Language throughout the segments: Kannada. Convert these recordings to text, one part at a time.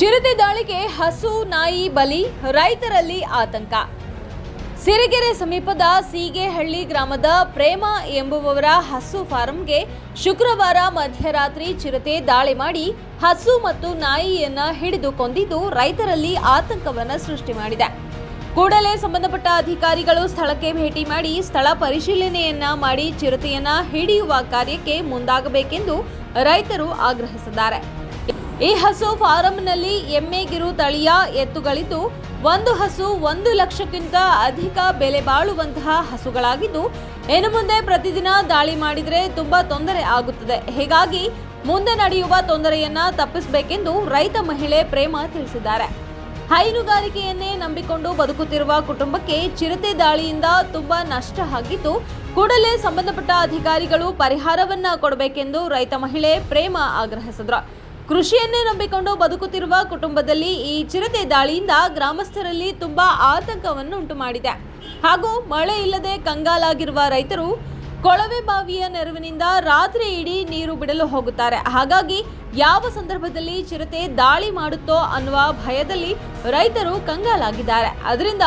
ಚಿರತೆ ದಾಳಿಗೆ ಹಸು ನಾಯಿ ಬಲಿ, ರೈತರಲ್ಲಿ ಆತಂಕ. ಸಿರಿಗೆರೆ ಸಮೀಪದ ಸೀಗೆಹಳ್ಳಿ ಗ್ರಾಮದ ಪ್ರೇಮ ಎಂಬುವವರ ಹಸು ಫಾರಂಗೆ ಶುಕ್ರವಾರ ಮಧ್ಯರಾತ್ರಿ ಚಿರತೆ ದಾಳಿ ಮಾಡಿ ಹಸು ಮತ್ತು ನಾಯಿಯನ್ನ ಹಿಡಿದು ಕೊಂದಿದ್ದು ರೈತರಲ್ಲಿ ಆತಂಕವನ್ನು ಸೃಷ್ಟಿ ಮಾಡಿದೆ. ಕೂಡಲೇ ಸಂಬಂಧಪಟ್ಟ ಅಧಿಕಾರಿಗಳು ಸ್ಥಳಕ್ಕೆ ಭೇಟಿ ಮಾಡಿ ಸ್ಥಳ ಪರಿಶೀಲನೆಯನ್ನ ಮಾಡಿ ಚಿರತೆಯನ್ನ ಹಿಡಿಯುವ ಕಾರ್ಯಕ್ಕೆ ಮುಂದಾಗಬೇಕೆಂದು ರೈತರು ಆಗ್ರಹಿಸಿದ್ದಾರೆ. ಈ ಹಸು ಫಾರಂನಲ್ಲಿ ಎಮ್ಮೆಗಿರು ತಳಿಯ ಎತ್ತುಗಳಿದ್ದು, ಒಂದು ಹಸು 1 ಲಕ್ಷಕ್ಕಿಂತ ಅಧಿಕ ಬೆಲೆ ಬಾಳುವಂತಹ ಹಸುಗಳಾಗಿದ್ದು, ಇನ್ನು ಮುಂದೆ ಪ್ರತಿದಿನ ದಾಳಿ ಮಾಡಿದರೆ ತುಂಬಾ ತೊಂದರೆ ಆಗುತ್ತದೆ. ಹೀಗಾಗಿ ಮುಂದೆ ನಡೆಯುವ ತೊಂದರೆಯನ್ನ ತಪ್ಪಿಸಬೇಕೆಂದು ರೈತ ಮಹಿಳೆ ಪ್ರೇಮ ತಿಳಿಸಿದ್ದಾರೆ. ಹೈನುಗಾರಿಕೆಯನ್ನೇ ನಂಬಿಕೊಂಡು ಬದುಕುತ್ತಿರುವ ಕುಟುಂಬಕ್ಕೆ ಚಿರತೆ ದಾಳಿಯಿಂದ ತುಂಬಾ ನಷ್ಟ ಆಗಿದ್ದು, ಕೂಡಲೇ ಸಂಬಂಧಪಟ್ಟ ಅಧಿಕಾರಿಗಳು ಪರಿಹಾರವನ್ನ ಕೊಡಬೇಕೆಂದು ರೈತ ಮಹಿಳೆ ಪ್ರೇಮ ಆಗ್ರಹಿಸಿದರು. ಕೃಷಿಯನ್ನೇ ನಂಬಿಕೊಂಡು ಬದುಕುತ್ತಿರುವ ಕುಟುಂಬದಲ್ಲಿ ಈ ಚಿರತೆ ದಾಳಿಯಿಂದ ಗ್ರಾಮಸ್ಥರಲ್ಲಿ ತುಂಬಾ ಆತಂಕವನ್ನು ಉಂಟು ಮಾಡಿದೆ. ಹಾಗೂ ಮಳೆ ಇಲ್ಲದೆ ಕಂಗಾಲಾಗಿರುವ ರೈತರು ಕೊಳವೆ ಬಾವಿಯ ನೆರವಿನಿಂದ ರಾತ್ರಿ ಇಡೀ ನೀರು ಬಿಡಲು ಹೋಗುತ್ತಾರೆ. ಹಾಗಾಗಿ ಯಾವ ಸಂದರ್ಭದಲ್ಲಿ ಚಿರತೆ ದಾಳಿ ಮಾಡುತ್ತೋ ಅನ್ನುವ ಭಯದಲ್ಲಿ ರೈತರು ಕಂಗಾಲಾಗಿದ್ದಾರೆ. ಅದರಿಂದ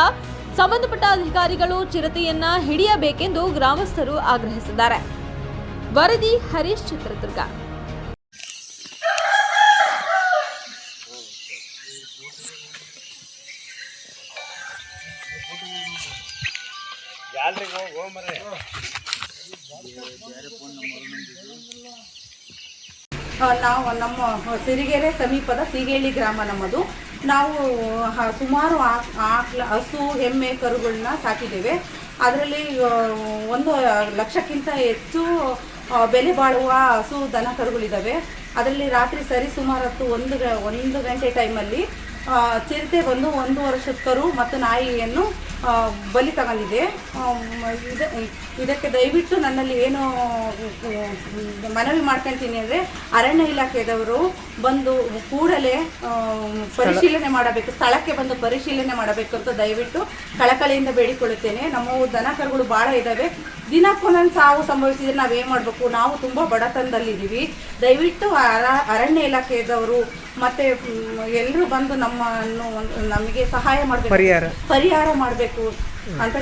ಸಂಬಂಧಪಟ್ಟ ಅಧಿಕಾರಿಗಳು ಚಿರತೆಯನ್ನ ಹಿಡಿಯಬೇಕೆಂದು ಗ್ರಾಮಸ್ಥರು ಆಗ್ರಹಿಸಿದ್ದಾರೆ. ವರದಿ ಹರೀಶ್, ಚಿತ್ರದುರ್ಗ. ನಾವು ನಮ್ಮ ಸಿರಿಗೆರೆ ಸಮೀಪದ ಸೀಗೆಹಳ್ಳಿ ಗ್ರಾಮ ನಮ್ಮದು. ನಾವು ಸುಮಾರು ಹಸು ಎಮ್ಮೆ ಕರುಗಳನ್ನ ಸಾಕಿದ್ದೇವೆ. ಅದರಲ್ಲಿ 1 ಲಕ್ಷಕ್ಕಿಂತ ಹೆಚ್ಚು ಬೆಲೆ ಬಾಳುವ ಹಸು ದನ ಕರುಗಳಿದ್ದಾವೆ. ಅದರಲ್ಲಿ ರಾತ್ರಿ ಸರಿಸುಮಾರು 1 ಗಂಟೆ ಟೈಮಲ್ಲಿ ಚಿರತೆ ಬಂದು 1 ವರ್ಷದ ಕರು ಮತ್ತು ನಾಯಿಯನ್ನು ಬಲಿ ತಗೊಂಡಿದೆ. ಇದಕ್ಕೆ ದಯವಿಟ್ಟು ನನ್ನಲ್ಲಿ ಏನು ಮನವಿ ಮಾಡ್ಕೊಳ್ತೀನಿ ಅಂದರೆ, ಅರಣ್ಯ ಇಲಾಖೆದವರು ಬಂದು ಕೂಡಲೇ ಪರಿಶೀಲನೆ ಮಾಡಬೇಕು, ಸ್ಥಳಕ್ಕೆ ಬಂದು ಪರಿಶೀಲನೆ ಮಾಡಬೇಕು ಅಂತ ದಯವಿಟ್ಟು ಕಳಕಳಿಯಿಂದ ಬೇಡಿಕೊಳ್ಳುತ್ತೇನೆ. ನಮ್ಮ ದನ ಕರುಗಳು ಭಾಳ ಇದ್ದಾವೆ. ದಿನಕ್ಕೊಂದೊಂದು ಸಾವು ಸಂಭವಿಸಿದರೆ ನಾವೇನು ಮಾಡಬೇಕು? ನಾವು ತುಂಬ ಬಡತನದಲ್ಲಿದ್ದೀವಿ. ದಯವಿಟ್ಟು ಅರಣ್ಯ ಇಲಾಖೆದವರು ಮತ್ತು ಎಲ್ಲರೂ ಬಂದು ನಮಗೆ ಸಹಾಯ ಮಾಡಬೇಕು, ಪರಿಹಾರ ಮಾಡಬೇಕು ಅಂತ